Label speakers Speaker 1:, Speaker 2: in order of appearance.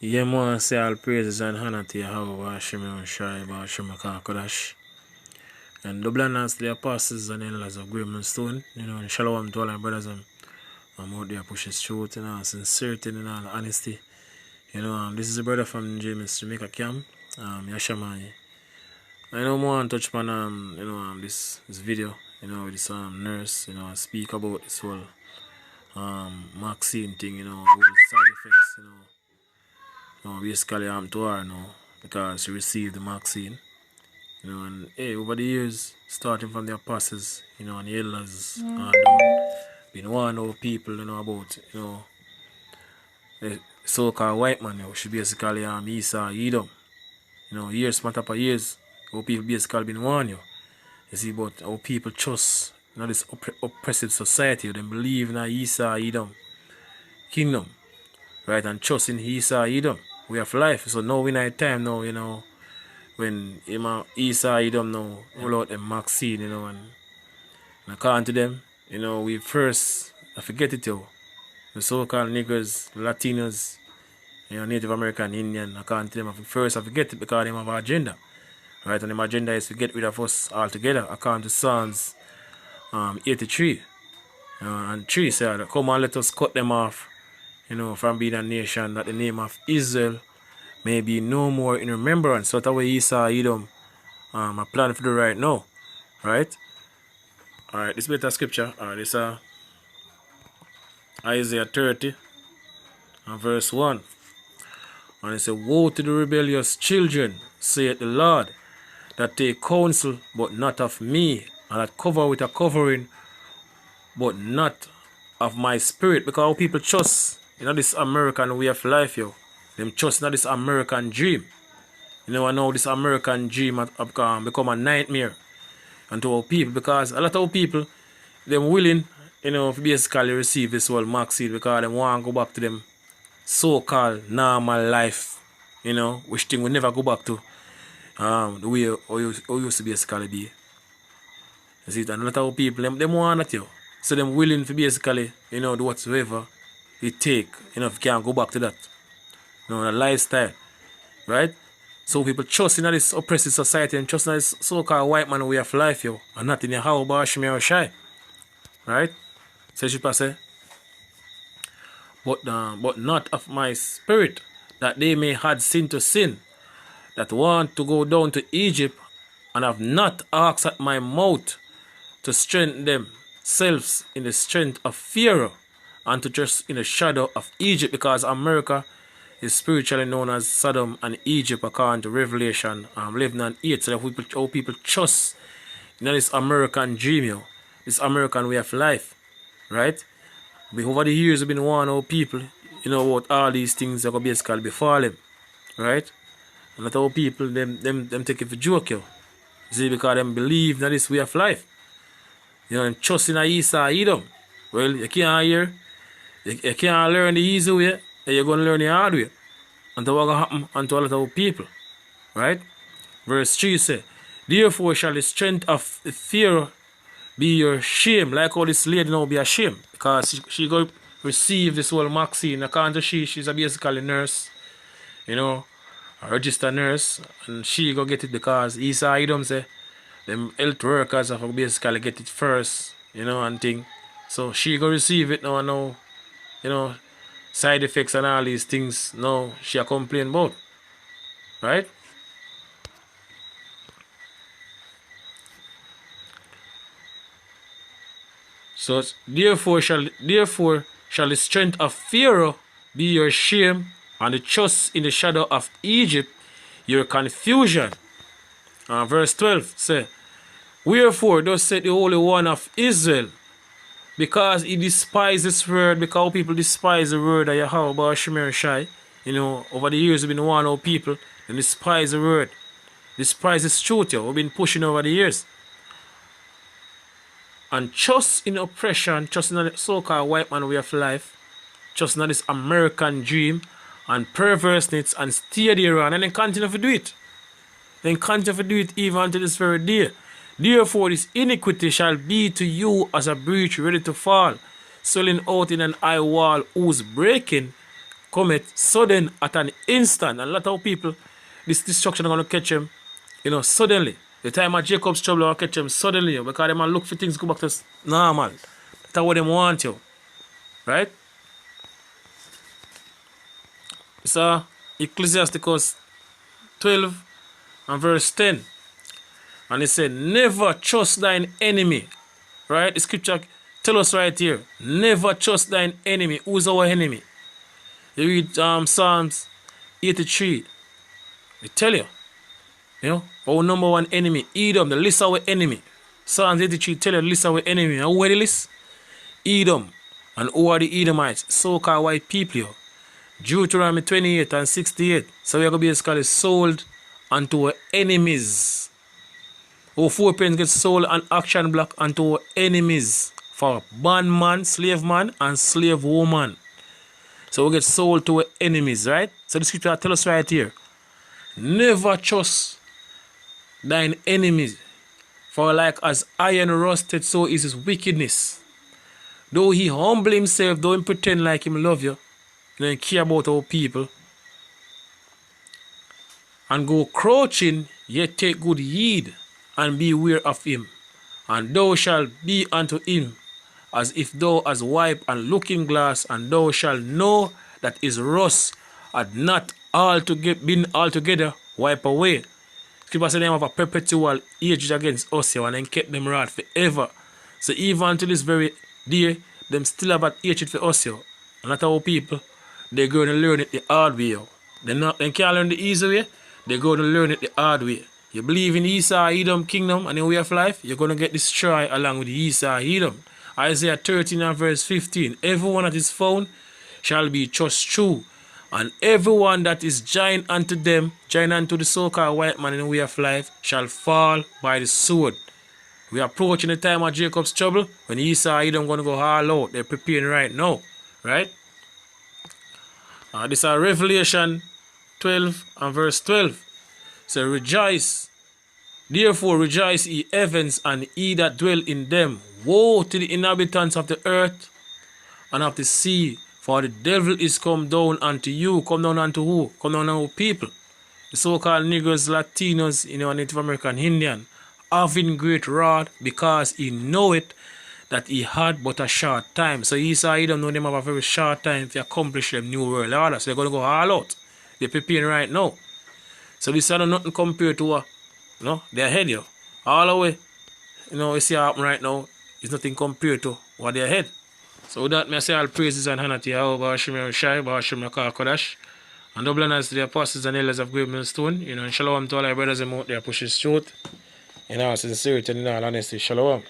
Speaker 1: Yeah, man, say all praises and honor to Yahweh, Hashem, and Shai, Hashem, Kodash. And double honors to the apostles and elders of Graham and Stone, and shalom to all our brothers and I'm out there pushing truth, sincerity, and all honesty. This is a brother from James Jamaica camp, Yashamai. I know more and touch upon, this video, with this nurse, speak about this whole, vaccine thing, whole side effects, basically to her now because she received the vaccine. And hey, over the years, starting from the apostles, and the elders, been warning our people, about, the so-called white man, she basically Esau, Edom. Years, matter of years, our people basically been warning you. You see, but our people trust, this oppressive society, they believe in Esau, Edom kingdom, right, and trust in Esau, Edom. We have life, so now in our time now, when Esau, Edom now roll out them vaccine, and according to them, we first, I forget it, the so-called niggers, Latinos, Native American, Indian, according to them, first I forget it because they have an agenda, right, and the agenda is to get rid of us altogether, according to Psalms 83, and 3 said, come and let us cut them off, from being a nation, that the name of Israel may be no more in remembrance. So that's what Esau, Edom, I plan for do right now. Right? Alright, this better scripture. Alright, this Isaiah 30 and verse 1. And it says, woe to the rebellious children, saith the Lord, that take counsel, but not of me, and that cover with a covering, but not of my spirit. Because our people trust, this American way of life, them trust in this American dream. I know this American dream have become a nightmare unto our people, because a lot of our people, them willing, to basically receive this whole vaccine because they want to go back to them so-called normal life, which thing we never go back to the way we used to basically be. You see, and a lot of our people, them want that, so them willing to basically, do whatsoever it take, if you can't go back to that. The lifestyle, right? So people trust in this oppressive society and trust in this so-called white man way of life, and not in your how Bashmi or Shy, right? So she say, but not of my spirit, that they may add sin to sin, that want to go down to Egypt, and have not asked at my mouth to strengthen themselves in the strength of Pharaoh, and to trust in the shadow of Egypt, because America is spiritually known as Sodom and Egypt according to Revelation 11 and 8. So that our people trust this American dream, this American way of life, right? But over the years we've been warning our people, about all these things that could basically befall them, right? And that our people, them take it for joke, see, because them believe in this way of life. And trust in Esau, Edom. Well, you can't hear, you can't learn the easy way, and you're going to learn the hard way. And that's what will happen unto a lot of people. Right? Verse 3 says, therefore shall the strength of Pharaoh be your shame. Like how this lady now be ashamed. Because she go receive this whole vaccine. According to she's a basically nurse. A registered nurse. And she go get it because Esau Edom say, them health workers have to basically get it first. And thing. So she go receive it now and now. Side effects and all these things now she a complain about, right? So therefore shall the strength of Pharaoh be your shame, and the trust in the shadow of Egypt your confusion. Verse 12 say, wherefore thus said the Holy One of Israel, because he despises this word, because people despise the word of Yahweh Bashmi Shai. Over the years we've been warning our people, and despise the word, despise this truth, we've been pushing over the years. And trust in oppression, trust in the so-called white man way of life, trust in this American dream, and perverseness, and stay there and then continue to do it. Then continue to do it even until this very day. Therefore this iniquity shall be to you as a breach ready to fall, swelling out in an high wall, whose breaking cometh sudden at an instant. And a lot of people, this destruction is going to catch them, suddenly. The time of Jacob's trouble will catch them suddenly, because they man look for things go back to normal. That's what they want you. Right? So, Ecclesiasticus 12 and verse 10. And it said, never trust thine enemy. Right? The scripture tell us right here. Never trust thine enemy. Who's our enemy? You read Psalms 83. They tell you. Our number one enemy, Edom, the list of our enemy. Psalms 83 tell you the list of our enemy. And who are the list? Edom. And who are the Edomites? So-called white people. Yo. Deuteronomy 28 and 68. So we are going to be basically sold unto our enemies. Our footprints get sold an action block unto our enemies. For bondman, slave man, and slave woman. So we get sold to our enemies, right? So the scripture tell us right here. Never trust thine enemies. For like as iron rusted, so is his wickedness. Though he humble himself, though he pretend like him love you, he don't care about our people. And go crouching, yet take good heed, and beware of him. And thou shalt be unto him, as if thou hast wiped and looking glass, and thou shalt know that his rust had not been altogether wiped away. Scripture said they have a perpetual hatred against us here, and then kept them wrath forever. So even until this very day, them still have a hatred for us here. And not our people. They're going to learn it the hard way. They can't learn the easy way. They're going to learn it the hard way. You believe in Esau, Edom, kingdom, and the way of life, you're going to get destroyed along with Esau, Edom. Isaiah 13 and verse 15. Everyone that is found shall be just true. And everyone that is joined unto them, joined unto the so-called white man in the way of life, shall fall by the sword. We are approaching the time of Jacob's trouble. When Esau, Edom going to go all out. They're preparing right now. Right? This is Revelation 12 and verse 12. So rejoice. Therefore rejoice ye heavens, and ye that dwell in them. Woe to the inhabitants of the earth and of the sea. For the devil is come down unto you. Come down unto who? Come down unto people. The so-called Negroes, Latinos, Native American, Indian. Having great wrath, because he knoweth that he had but a short time. So Esau, Edom know them have a very short time to accomplish them new world order. So they're going to go all out. They're preparing right now. So this is nothing compared to what, they're ahead here. All the way, you see what happen right now, is nothing compared to what they're ahead. So with that, I say all praises and honor to Yahweh, Ba'ashim Shai, Ba'ashim Kodash, and double honors to the apostles and elders of Great Millstone, and shalom to all our brothers and out there pushing through. In all sincerity and in all honesty, shalom.